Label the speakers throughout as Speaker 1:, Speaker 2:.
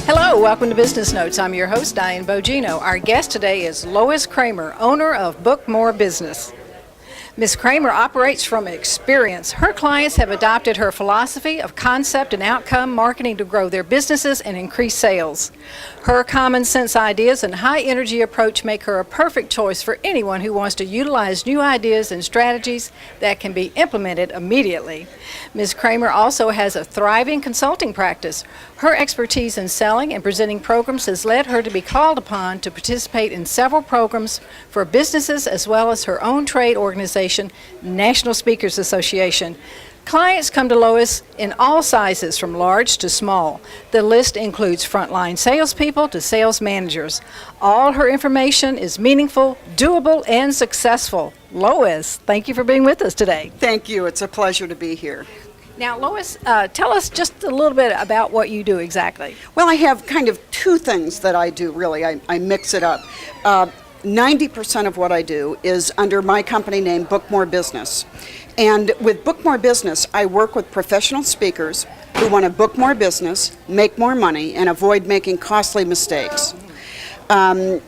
Speaker 1: Hello, welcome to Business Notes. I'm your host, Diane Bogino. Our guest today is Lois Kramer, owner of Book More Business. Ms. Kramer operates from experience. Her clients have adopted her philosophy of concept and outcome marketing to grow their businesses and increase sales. Her common sense ideas and high energy approach make her a perfect choice for anyone who wants to utilize new ideas and strategies that can be implemented immediately. Ms. Kramer also has a thriving consulting practice. Her expertise in selling and presenting programs has led her to be called upon to participate in several programs for businesses as well as her own trade organization, National Speakers Association. Clients come to Lois in all sizes, from large to small. The list includes frontline salespeople to sales managers. All her information is meaningful, doable, and successful. Lois, thank you for being with us today.
Speaker 2: Thank you. It's a pleasure to be here.
Speaker 1: Now, Lois, tell us just a little bit about what you do exactly.
Speaker 2: Well, I have kind of two things that I do, really. I mix it up. 90% of what I do is under my company name, Book More Business. And with Book More Business, I work with professional speakers who want to book more business, make more money, and avoid making costly mistakes. And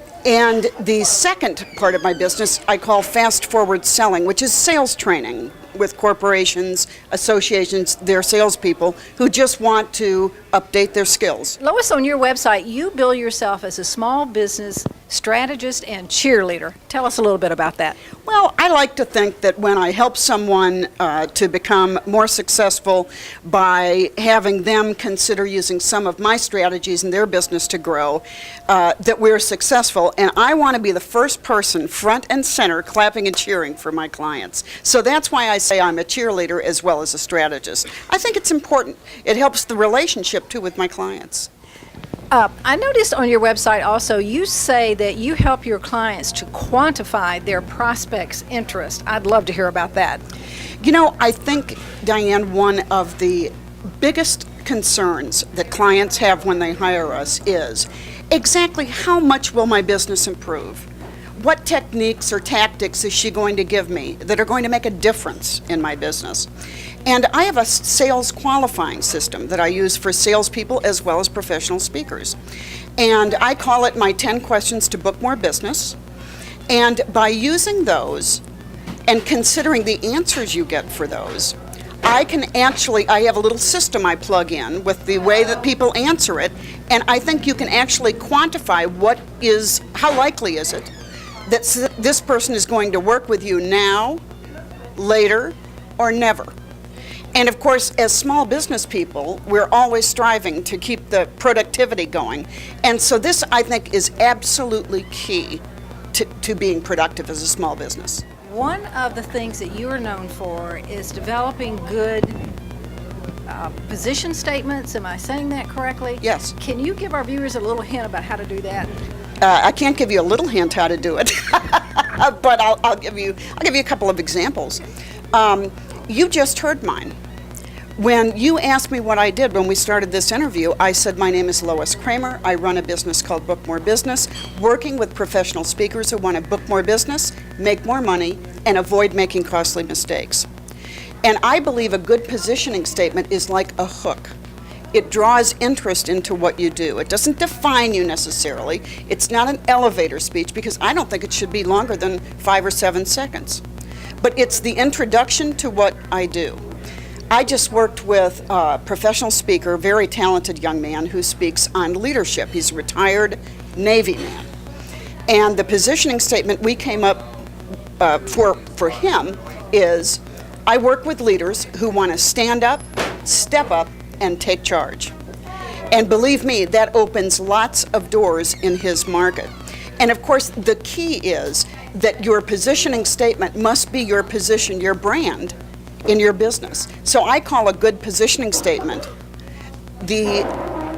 Speaker 2: the second part of my business I call fast forward selling, which is sales training with corporations, associations, their salespeople who just want to update their skills.
Speaker 1: Lois, on your website, you bill yourself as a small business strategist and cheerleader. Tell us a little bit about that.
Speaker 2: Well, I like to think that when I help someone to become more successful by having them consider using some of my strategies in their business to grow, that we're successful. And I want to be the first person front and center clapping and cheering for my clients. So that's why I say I'm a cheerleader as well as a strategist. I think it's important. It helps the relationship too with my clients.
Speaker 1: I noticed on your website also you say that you help your clients to quantify their prospects' interest. I'd love to hear about that.
Speaker 2: You know, I think, Diane, one of the biggest concerns that clients have when they hire us is exactly how much will my business improve? What techniques or tactics is she going to give me that are going to make a difference in my business? And I have a sales qualifying system that I use for salespeople as well as professional speakers. And I call it my 10 questions to book more business. And by using those and considering the answers you get for those, I have a little system I plug in with the way that people answer it, and I think you can actually quantify how likely is it that this person is going to work with you now, later, or never. And of course, as small business people, we're always striving to keep the productivity going. And so this, I think, is absolutely key to being productive as a small business.
Speaker 1: One of the things that you are known for is developing good position statements. Am I saying that correctly?
Speaker 2: Yes.
Speaker 1: Can you give our viewers a little hint about how to do that?
Speaker 2: I can't give you a little hint how to do it, but I'll give you a couple of examples. You just heard mine. When you asked me what I did when we started this interview, I said my name is Lois Kramer. I run a business called Book More Business, working with professional speakers who want to book more business, make more money, and avoid making costly mistakes. And I believe a good positioning statement is like a hook. It draws interest into what you do. It doesn't define you necessarily. It's not an elevator speech because I don't think it should be longer than 5 or 7 seconds. But it's the introduction to what I do. I just worked with a professional speaker, a very talented young man who speaks on leadership. He's a retired Navy man. And the positioning statement we came up for him is, I work with leaders who want to stand up, step up, and take charge. And believe me, that opens lots of doors in his market. And of course, the key is that your positioning statement must be your position, your brand in your business. So I call a good positioning statement the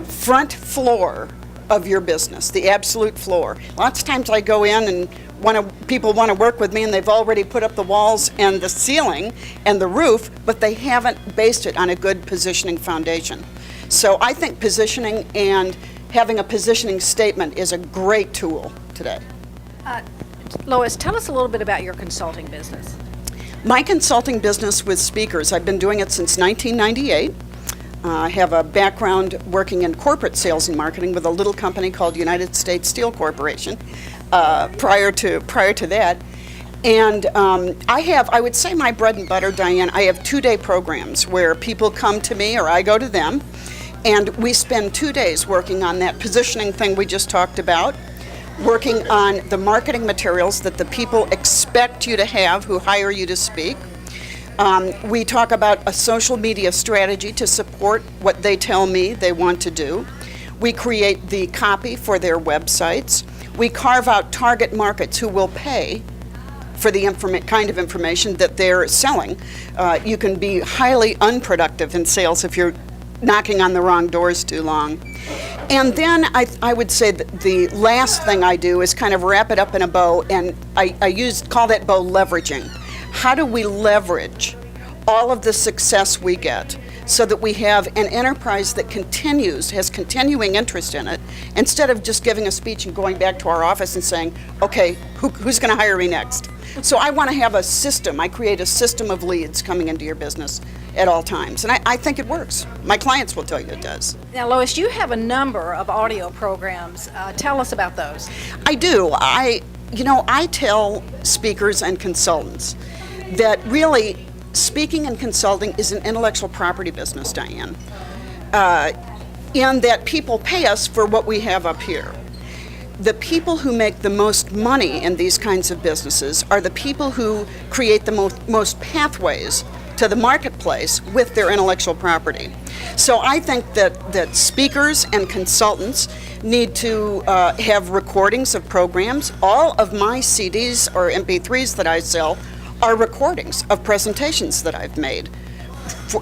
Speaker 2: front floor of your business, the absolute floor. Lots of times I go in and people want to work with me and they've already put up the walls and the ceiling and the roof, but they haven't based it on a good positioning foundation. So I think positioning and having a positioning statement is a great tool today.
Speaker 1: Lois, tell us a little bit about your consulting business.
Speaker 2: My consulting business with speakers, I've been doing it since 1998. I have a background working in corporate sales and marketing with a little company called United States Steel Corporation prior to that. And I would say my bread and butter, Diane, I have 2-day programs where people come to me or I go to them, and we spend 2 days working on that positioning thing we just talked about, working on the marketing materials that the people expect you to have who hire you to speak. We talk about a social media strategy to support what they tell me they want to do. We create the copy for their websites. We carve out target markets who will pay for the kind of information that they're selling. You can be highly unproductive in sales if you're knocking on the wrong doors too long. And then I would say that the last thing I do is kind of wrap it up in a bow, and I call that bow leveraging. How do we leverage all of the success we get so that we have an enterprise that has continuing interest in it, instead of just giving a speech and going back to our office and saying, okay, who's going to hire me next? So I want to have a system. I create a system of leads coming into your business at all times. And I think it works. My clients will tell you it does.
Speaker 1: Now, Lois, you have a number of audio programs. Tell us about those.
Speaker 2: I do. I tell speakers and consultants that really speaking and consulting is an intellectual property business, Diane, in that people pay us for what we have up here. The people who make the most money in these kinds of businesses are the people who create the most pathways to the marketplace with their intellectual property. So I think that speakers and consultants need to have recordings of programs. All of my CDs or MP3s that I sell are recordings of presentations that I've made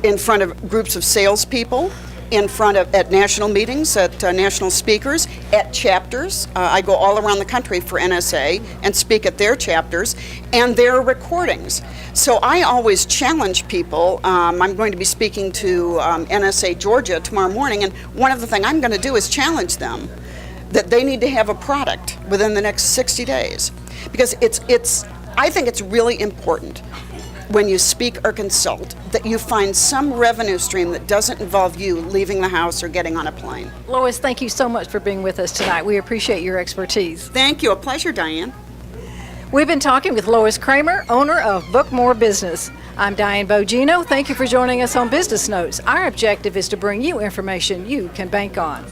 Speaker 2: in front of groups of salespeople, at national meetings, at national speakers, at chapters. I go all around the country for NSA and speak at their chapters, and their recordings. So I always challenge people. I'm going to be speaking to NSA Georgia tomorrow morning, and one of the things I'm going to do is challenge them that they need to have a product within the next 60 days. Because I think it's really important when you speak or consult that you find some revenue stream that doesn't involve you leaving the house or getting on a plane.
Speaker 1: Lois, thank you so much for being with us tonight. We appreciate your expertise.
Speaker 2: Thank you. A pleasure, Diane.
Speaker 1: We've been talking with Lois Kramer, owner of Book More Business. I'm Diane Bogino. Thank you for joining us on Business Notes. Our objective is to bring you information you can bank on.